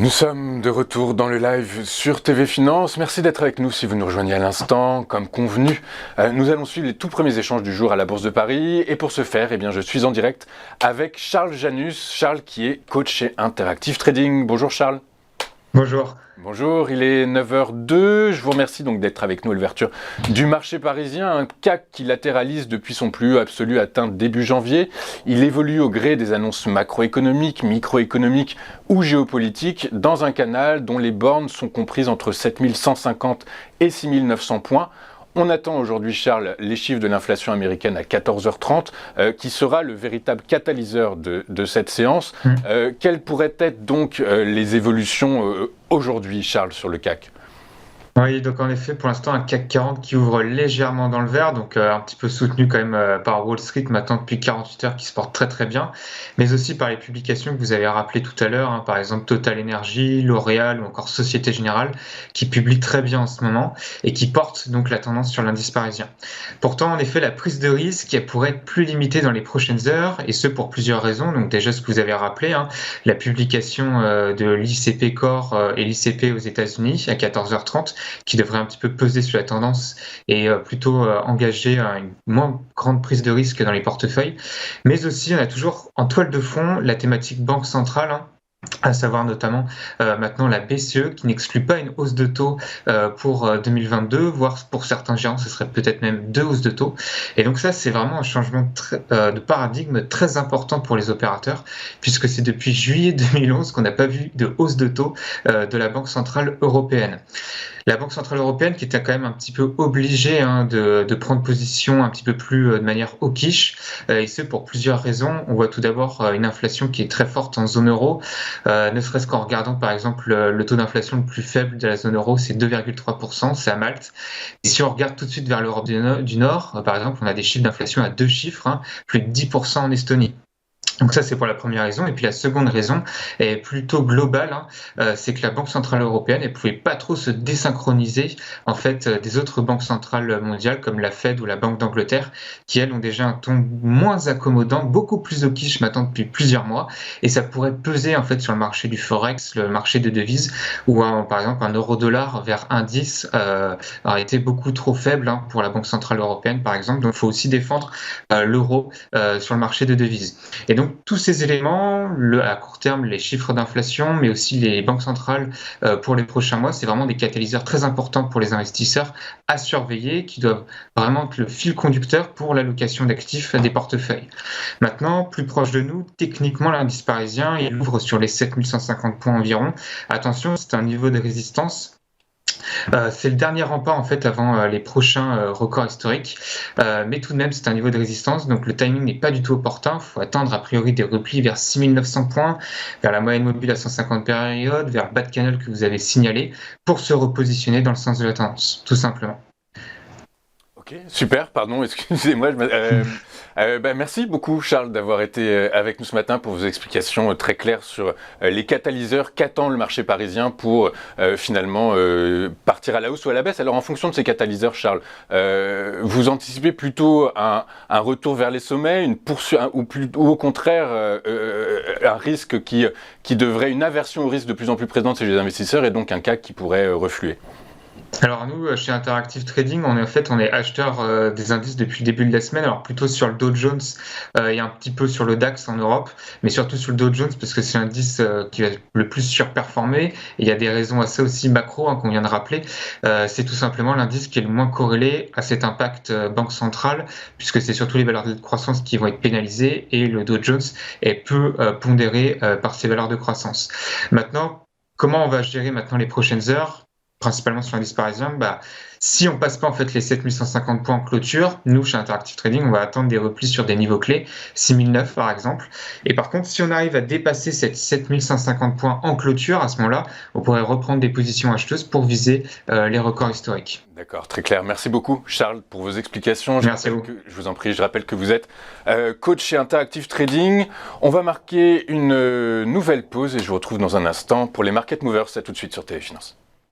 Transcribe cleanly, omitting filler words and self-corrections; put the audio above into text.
Nous sommes de retour dans le live sur TV Finance. Merci d'être avec nous si vous nous rejoignez à l'instant. Comme convenu, nous allons suivre les tout premiers échanges du jour à la Bourse de Paris. Et pour ce faire, je suis en direct avec Charles Janus. Charles qui est coach chez Interactive Trading. Bonjour Charles. Bonjour. Bonjour, il est 9h02. Je vous remercie donc d'être avec nous à l'ouverture du marché parisien. Un CAC qui latéralise depuis son plus haut absolu atteint début janvier. Il évolue au gré des annonces macroéconomiques, microéconomiques ou géopolitiques dans un canal dont les bornes sont comprises entre 7150 et 6900 points. On attend aujourd'hui, Charles, les chiffres de l'inflation américaine à 14h30, qui sera le véritable catalyseur de cette séance. Quelles pourraient être donc les évolutions aujourd'hui, Charles, sur le CAC ? Oui, donc en effet, pour l'instant, un CAC 40 qui ouvre légèrement dans le vert, donc un petit peu soutenu quand même par Wall Street maintenant depuis 48 heures, qui se porte très très bien, mais aussi par les publications que vous avez rappelées tout à l'heure, par exemple Total Energy, L'Oréal ou encore Société Générale, qui publient très bien en ce moment et qui portent donc la tendance sur l'indice parisien. Pourtant, en effet, la prise de risque elle pourrait être plus limitée dans les prochaines heures, et ce pour plusieurs raisons. Donc déjà, ce que vous avez rappelé, la publication de l'ICP Core et l'ICP aux États-Unis à 14h30, qui devrait un petit peu peser sur la tendance et plutôt engager une moins grande prise de risque dans les portefeuilles. Mais aussi, on a toujours en toile de fond la thématique banque centrale, à savoir notamment maintenant la BCE qui n'exclut pas une hausse de taux pour 2022, voire pour certains gérants ce serait peut-être même 2 hausses de taux. Et donc ça c'est vraiment un changement de paradigme très important pour les opérateurs, puisque c'est depuis juillet 2011 qu'on n'a pas vu de hausse de taux de la Banque Centrale Européenne. La Banque Centrale Européenne qui était quand même un petit peu obligée de prendre position un petit peu plus de manière hawkish, et ce pour plusieurs raisons. On voit tout d'abord une inflation qui est très forte en zone euro, ne serait-ce qu'en regardant par exemple le taux d'inflation le plus faible de la zone euro, c'est 2,3%, c'est à Malte. Et si on regarde tout de suite vers l'Europe du Nord, par exemple, on a des chiffres d'inflation à 2 chiffres, plus de 10% en Estonie. Donc ça c'est pour la première raison, et puis la seconde raison est plutôt globale, c'est que la Banque Centrale Européenne ne pouvait pas trop se désynchroniser en fait des autres banques centrales mondiales comme la Fed ou la Banque d'Angleterre, qui elles ont déjà un ton moins accommodant, beaucoup plus hawkish maintenant depuis plusieurs mois, et ça pourrait peser en fait sur le marché du forex, le marché de devises, où par exemple un euro-dollar vers 1,10 aurait été beaucoup trop faible pour la Banque Centrale Européenne par exemple, donc il faut aussi défendre l'euro sur le marché de devises. Et donc tous ces éléments, à court terme, les chiffres d'inflation, mais aussi les banques centrales pour les prochains mois, c'est vraiment des catalyseurs très importants pour les investisseurs à surveiller, qui doivent vraiment être le fil conducteur pour l'allocation d'actifs des portefeuilles. Maintenant, plus proche de nous, techniquement, l'indice parisien, il ouvre sur les 7150 points environ. Attention, c'est un niveau de résistance. C'est le dernier rempart en fait avant les prochains records historiques, mais tout de même c'est un niveau de résistance, donc le timing n'est pas du tout opportun. Il faut attendre a priori des replis vers 6900 points, vers la moyenne mobile à 150 périodes, vers le bas de canal que vous avez signalé, pour se repositionner dans le sens de la tendance, tout simplement. Ok, super, pardon, excusez-moi. Merci beaucoup Charles d'avoir été avec nous ce matin pour vos explications très claires sur les catalyseurs qu'attend le marché parisien pour finalement partir à la hausse ou à la baisse. Alors en fonction de ces catalyseurs, Charles, vous anticipez plutôt un retour vers les sommets, une poursuite ou au contraire un risque qui devrait, une aversion au risque de plus en plus présente chez les investisseurs et donc un CAC qui pourrait refluer? Alors nous, chez Interactive Trading, on est acheteur des indices depuis le début de la semaine, alors plutôt sur le Dow Jones et un petit peu sur le DAX en Europe, mais surtout sur le Dow Jones parce que c'est l'indice qui va le plus surperformer, et il y a des raisons à ça aussi macro qu'on vient de rappeler. C'est tout simplement l'indice qui est le moins corrélé à cet impact banque centrale, puisque c'est surtout les valeurs de croissance qui vont être pénalisées, et le Dow Jones est peu pondéré par ces valeurs de croissance. Maintenant, comment on va gérer maintenant les prochaines heures ? Principalement sur l'indice parisien, si on passe pas en fait les 7150 points en clôture, nous chez Interactive Trading, on va attendre des replis sur des niveaux clés, 6009 par exemple. Et par contre, si on arrive à dépasser cette 7150 points en clôture, à ce moment-là, on pourrait reprendre des positions acheteuses pour viser les records historiques. D'accord, très clair. Merci beaucoup Charles pour vos explications. Merci à vous. Je vous en prie, je rappelle que vous êtes coach chez Interactive Trading. On va marquer une nouvelle pause et je vous retrouve dans un instant pour les Market Movers. À tout de suite sur TV Finance.